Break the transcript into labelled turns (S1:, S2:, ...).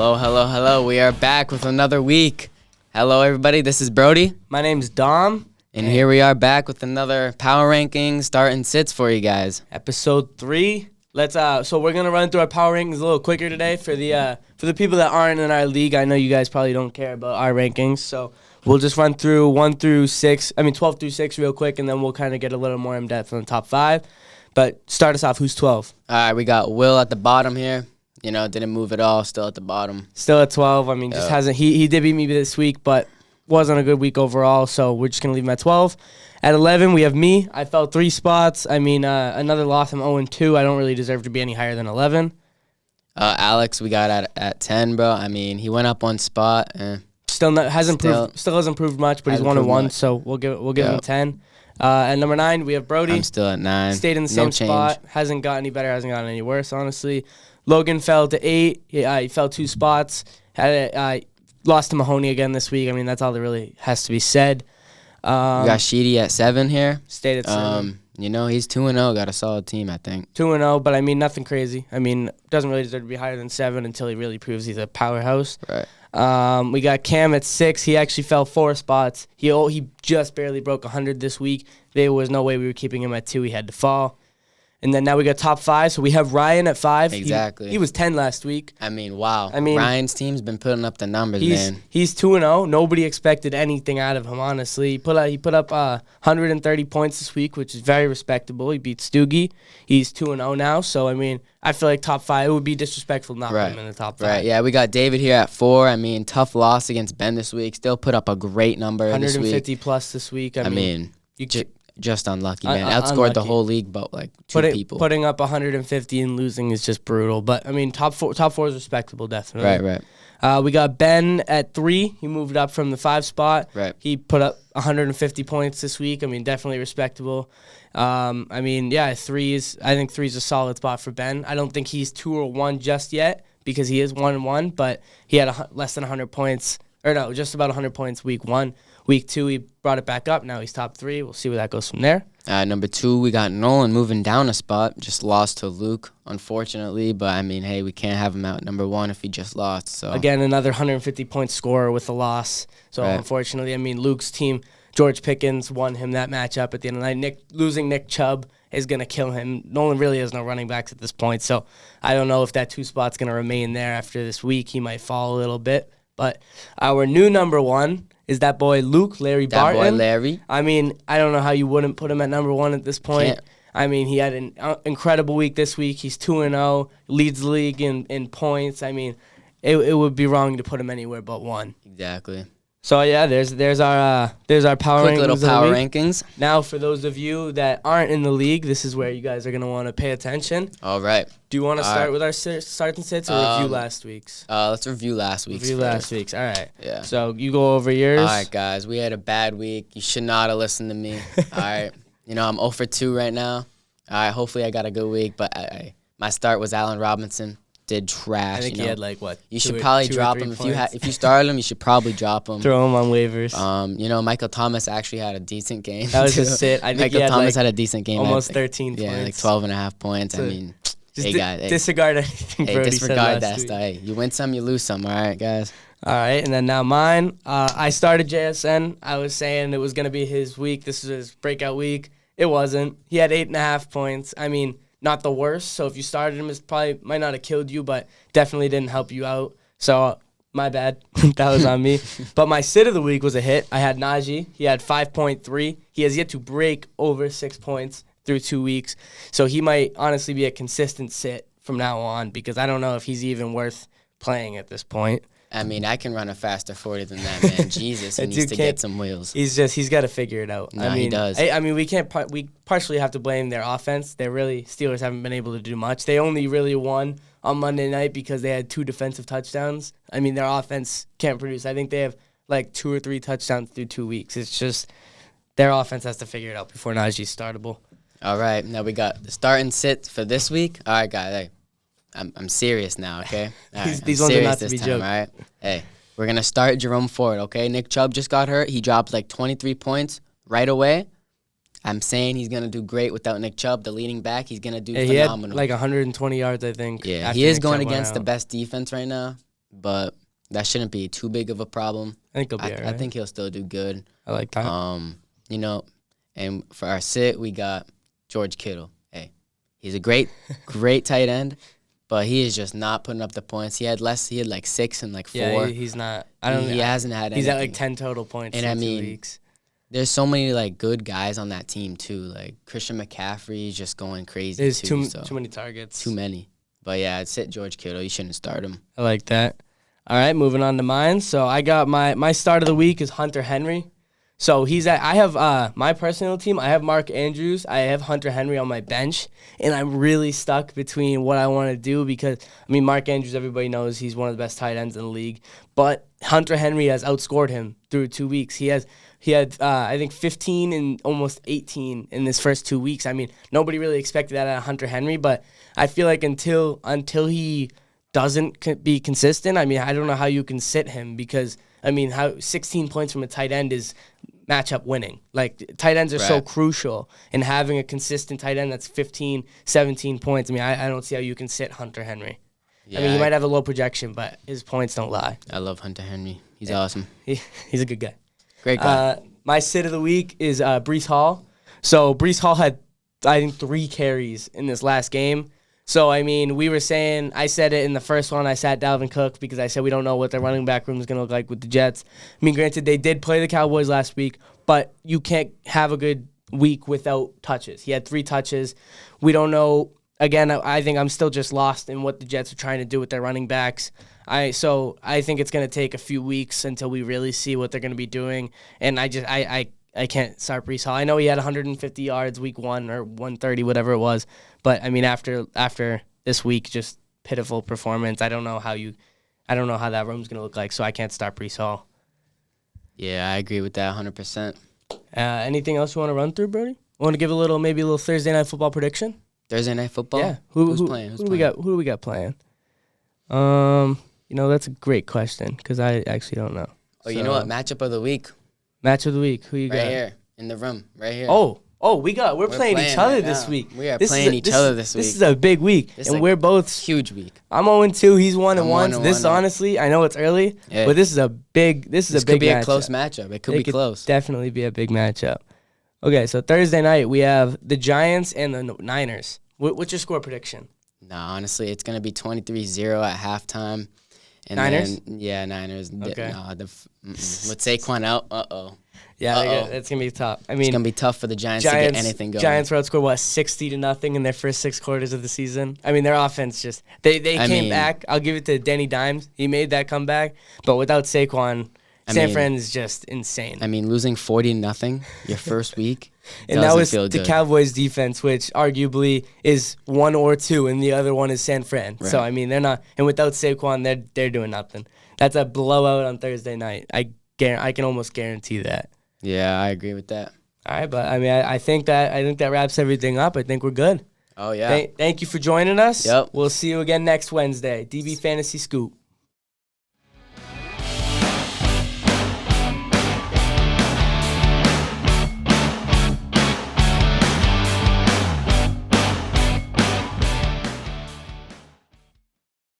S1: Hello, hello, hello. We are back with another week. Hello, everybody. This is Brody.
S2: My name's Dom.
S1: And here we are back with another power rankings, start and sits for you guys.
S2: Episode 3. So we're gonna run through our power rankings a little quicker today for the people that aren't in our league. I know you guys probably don't care about our rankings, so we'll just run through 12 through 6 real quick, and then we'll kind of get a little more in depth on the top 5. But start us off. Who's 12?
S1: All right, we got Will at the bottom here. Didn't move at all, still at the bottom.
S2: Still at 12. I mean, just hasn't. He did beat me this week, but wasn't a good week overall. So we're just gonna leave him at 12. At 11, we have me. I fell 3 spots. I mean, another loss. I'm 0-2. I don't really deserve to be any higher than 11.
S1: Alex, we got at 10, bro. I mean, he went up 1 spot.
S2: Still hasn't proved much, but he's 1-1. So we'll give him 10. At number 9, we have Brody.
S1: I'm still at 9.
S2: Stayed in the same spot. Hasn't got any better. Hasn't gotten any worse, honestly. Logan fell to 8. He fell 2 spots. Lost to Mahoney again this week. I mean, that's all that really has to be said.
S1: We got Sheedy at 7 here.
S2: Stayed at 7.
S1: He's 2-0. Got a solid team, I think.
S2: 2-0, but I mean, nothing crazy. I mean, doesn't really deserve to be higher than 7 until he really proves he's a powerhouse.
S1: Right.
S2: We got Cam at 6. He actually fell 4 spots. He just barely broke 100 this week. There was no way we were keeping him at 2. He had to fall. And then now we got top 5. So we have Ryan at 5.
S1: Exactly.
S2: He was 10 last week.
S1: I mean, wow. Ryan's team's been putting up the numbers, man.
S2: He's 2-0. Nobody expected anything out of him, honestly. He put up 130 points this week, which is very respectable. He beat Stoogie. He's 2-0 now. So, I mean, I feel like top 5, it would be disrespectful not to put him in the top 5.
S1: Right, yeah. We got David here at 4. I mean, tough loss against Ben this week. Still put up a great number this week.
S2: 150 plus this week. I mean
S1: just unlucky, man. Outscored the whole league, but like 2 people.
S2: Putting up 150 and losing is just brutal. But, I mean, top four is respectable, definitely.
S1: Right.
S2: We got Ben at 3. He moved up from the 5 spot.
S1: Right.
S2: He put up 150 points this week. I mean, definitely respectable. I think 3 is a solid spot for Ben. I don't think he's 2 or 1 just yet because he is 1-1, but he had less than 100 points. Or no, just about 100 points week 1. Week 2, he brought it back up. Now he's top 3. We'll see where that goes from there.
S1: Number 2, we got Nolan moving down a spot. Just lost to Luke, unfortunately. But, I mean, hey, we can't have him out number 1 if he just lost. So
S2: again, another 150-point scorer with a loss. So, Unfortunately, I mean, Luke's team, George Pickens, won him that matchup at the end of the night. Losing Nick Chubb is going to kill him. Nolan really has no running backs at this point. So I don't know if that 2 spot's going to remain there after this week. He might fall a little bit. But our new number 1 is that boy Larry Barton.
S1: That boy Larry.
S2: I mean, I don't know how you wouldn't put him at number 1 at this point.
S1: Can't.
S2: I mean, he had an incredible week this week. He's 2-0, leads the league in points. I mean, it would be wrong to put him anywhere but 1.
S1: Exactly.
S2: So yeah, there's our power rankings.
S1: Quick little power rankings.
S2: Now, for those of you that aren't in the league, this is where you guys are gonna want to pay attention.
S1: All right.
S2: Do you want to start with our start and sits or review last week's?
S1: Let's review last week's.
S2: Last week's. All right.
S1: Yeah.
S2: So you go over yours.
S1: All right, guys. We had a bad week. You should not have listened to me. All right. I'm 0 for 2 right now. All right. Hopefully, I got a good week. But my start was Allen Robinson. Did trash.
S2: I think he had
S1: You should probably drop him if you started him. You should probably drop him.
S2: Throw him on waivers.
S1: Michael Thomas actually had a decent game.
S2: That was just it. I think
S1: Michael Thomas had a decent game.
S2: Almost 13 points.
S1: Yeah, 12.5 points. I mean,
S2: disregard anything.
S1: Hey, disregard that stuff. Hey, you win some, you lose some. All right, guys.
S2: All right, and then now mine. I started JSN. I was saying it was gonna be his week. This is his breakout week. It wasn't. He had 8.5 points. I mean, not the worst. So if you started him, it probably might not have killed you, but definitely didn't help you out. So my bad. That was on me. But my sit of the week was a hit. I had Najee. He had 5.3. He has yet to break over 6 points through 2 weeks. So he might honestly be a consistent sit from now on because I don't know if he's even worth playing at this point.
S1: I mean, I can run a faster 40 than that, man. Jesus, he needs to get some wheels.
S2: He's got to figure it out.
S1: No, he does.
S2: I mean, we partially have to blame their offense. Steelers haven't been able to do much. They only really won on Monday night because they had 2 defensive touchdowns. I mean, their offense can't produce. I think they have 2 or 3 touchdowns through 2 weeks. It's just their offense has to figure it out before Najee's startable.
S1: All right, now we got the start and sit for this week. All right, guys, hey. I'm serious now, okay? All right,
S2: these ones are not to be joked.
S1: All right? Hey, we're going to start Jerome Ford, okay? Nick Chubb just got hurt. He dropped 23 points right away. I'm saying he's going to do great without Nick Chubb, the leading back. He's going to do phenomenal.
S2: He had 120 yards, I think.
S1: Yeah, he is going against the best defense right now. but that shouldn't be too big of a problem.
S2: I think he'll be all right.
S1: I think he'll still do good.
S2: I like that.
S1: You know, and for our sit, we got George Kittle. Hey, he's a great tight end, but he is just not putting up the points. He had like 6 and like 4.
S2: Yeah, he's not.
S1: He hasn't had.
S2: He's
S1: anything.
S2: at like 10 total points
S1: And
S2: in
S1: I
S2: 2
S1: mean,
S2: weeks.
S1: There's so many like good guys on that team too. Like Christian McCaffrey is just going crazy.
S2: There's
S1: too
S2: many targets.
S1: Too many. But yeah, I'd sit George Kittle. You shouldn't start him.
S2: I like that. All right, moving on to mine. So I got my start of the week is Hunter Henry. So I have my personal team. I have Mark Andrews. I have Hunter Henry on my bench, and I'm really stuck between what I want to do because Mark Andrews, everybody knows he's one of the best tight ends in the league, but Hunter Henry has outscored him through 2 weeks. He had I think 15 and almost 18 in this first 2 weeks. Nobody really expected that out of Hunter Henry, but I feel like until he doesn't be consistent, I don't know how you can sit him because how 16 points from a tight end is matchup winning. Like tight ends are so crucial, and having a consistent tight end that's 15, 17 points. I don't see how you can sit Hunter Henry.
S1: Yeah,
S2: he might have a low projection, but his points don't lie.
S1: I love Hunter Henry. He's awesome.
S2: He's a good guy.
S1: Great guy.
S2: My sit of the week is Breece Hall. So Breece Hall had, I think, 3 carries in this last game. So, we were saying, I said it in the first one, I sat Dalvin Cook because I said we don't know what their running back room is going to look like with the Jets. Granted, they did play the Cowboys last week, but you can't have a good week without touches. He had 3 touches. We don't know. Again, I think I'm still just lost in what the Jets are trying to do with their running backs. So I think it's going to take a few weeks until we really see what they're going to be doing. And I can't start Breece Hall. I know he had 150 yards week 1 or 130, whatever it was. But after this week, just pitiful performance. I don't know how that room's going to look like, so I can't start Breece Hall.
S1: Yeah, I agree with that 100%.
S2: Anything else you want to run through, Brody? Want to give a little Thursday night football prediction?
S1: Thursday night football?
S2: Yeah.
S1: Who's playing?
S2: Who do we got playing? That's a great question because I actually don't know.
S1: Oh, you know what? Matchup of the week.
S2: Match of the week. Who you got?
S1: Right here in the room. Right here.
S2: Oh, we're playing each other
S1: right
S2: this
S1: now.
S2: week.
S1: We are playing each other this week.
S2: This is a big week, and we're both
S1: huge week.
S2: I'm 0-2. He's 1-1. This
S1: 1-1.
S2: honestly, I know it's early, but this is a big. This
S1: could be
S2: matchup.
S1: a close matchup. It could be close.
S2: Definitely be a big matchup. Okay, so Thursday night we have the Giants and the Niners. What's your score prediction?
S1: Nah, honestly, it's gonna be 23-0 at halftime. And
S2: Niners?
S1: Yeah, Niners.
S2: Okay.
S1: With Saquon out,
S2: Yeah, it's gonna be tough.
S1: It's gonna be tough for the Giants to get anything going.
S2: Giants were outscored 60-0 in their first 6 quarters of the season. Their offense just they came back. I'll give it to Denny Dimes. He made that comeback, but without Saquon, San Fran is just insane.
S1: Losing 40-0 your first week.
S2: And that was the Cowboys defense, which arguably is 1 or 2, and the other one is San Fran.
S1: Right.
S2: So they're not. And without Saquon, they're doing nothing. That's a blowout on Thursday night. I can almost guarantee that.
S1: Yeah, I agree with that.
S2: All right, but I think that wraps everything up. I think we're good.
S1: Oh yeah.
S2: Thank you for joining us.
S1: Yep.
S2: We'll see you again next Wednesday. DB Fantasy Scoop.